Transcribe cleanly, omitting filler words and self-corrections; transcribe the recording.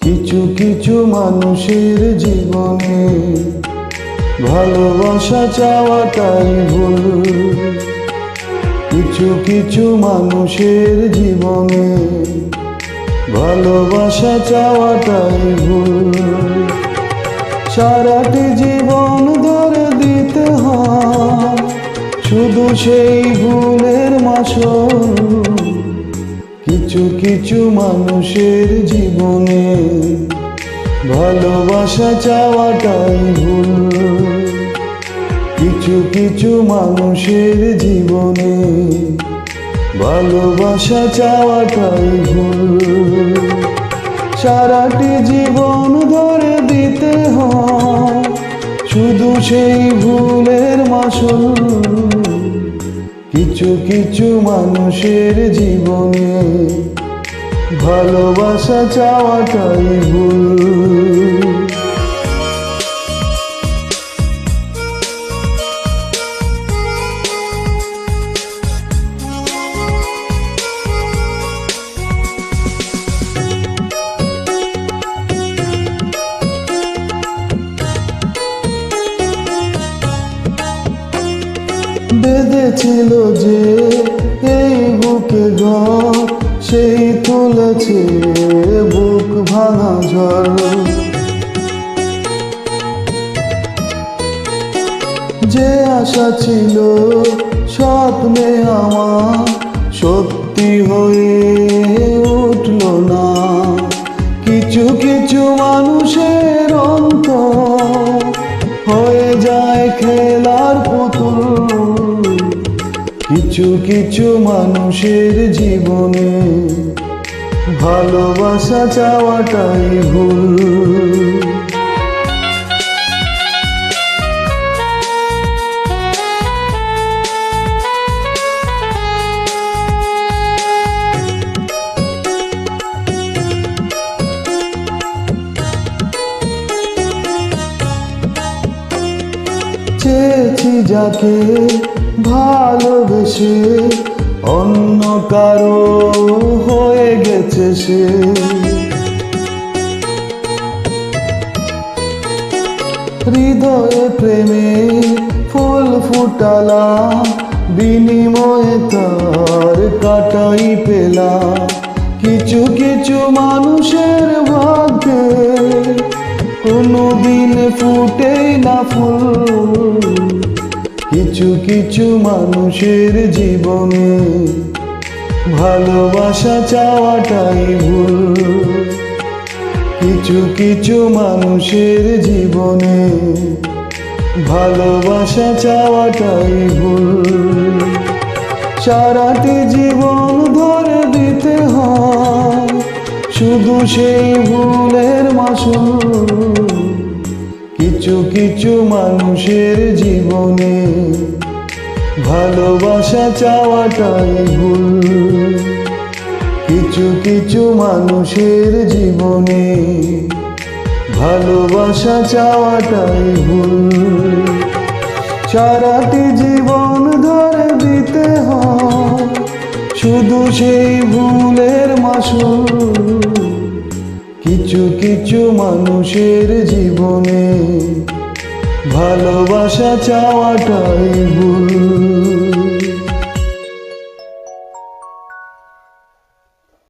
কিছু কিছু মানুষের জীবনে ভালোবাসা চাওয়াটাই ভুল। কিছু কিছু মানুষের জীবনে ভালোবাসা চাওয়াটাই ভুল। সারাটি জীবন ধরে দিতে হয় শুধু সেই ভুলের মাসুল। কিছু কিছু মানুষের জীবনে ভালোবাসা চাওয়াটাই ভুল। কিছু কিছু মানুষের জীবনে ভালোবাসা চাওয়াটাই ভুল। সারাটি জীবন ধরে দিতে হয় শুধু সেই ভুলের মাসুল। কিছু কিছু মানুষের জীবনে ভালোবাসা চাওয়াটাই ভুল। বেঁধেছিল যে এই বুকে ঘর, সেই তুলেছে বুক ভাঙা ঝড়। যে আশা ছিল স্বপ্নে আমার সত্যি হয়ে উঠল না। কিছু কিছু মানুষের অন্তর হয়ে যায় খেলার পুতুল। কিছু কিছু মানুষের জীবনে ভালোবাসা চাওয়াটাই ভুল। চেয়েছি যাকে ভালোবেসে অন্য কারো হয়ে গেছে সে। হৃদয়ে প্রেমে ফুল ফুটালাম, বিনিময়ে তার কাটাই পেলাম। কিছু কিছু মানুষের ভাগ্যে কোনোদিন ফুটেই না ফুল। কিছু কিছু মানুষের জীবনে ভালোবাসা চাওয়াটাই ভুল। কিছু কিছু মানুষের জীবনে ভালোবাসা চাওয়াটাই ভুল। সারাটি জীবন ধরে দিতে হয় শুধু সেই ভুলের মাসুল। কিছু কিছু মানুষের জীবনে ভালোবাসা চাওয়াটাই ভুল। কিছু কিছু মানুষের জীবনে ভালোবাসা চাওয়াটাই ভুল। সারাটি জীবন ধরে দিতে হয় শুধু সেই ভুলের মাসুল। কিছু কিছু মানুষের জীবনে ভালোবাসা চাওয়াটাই ভুল।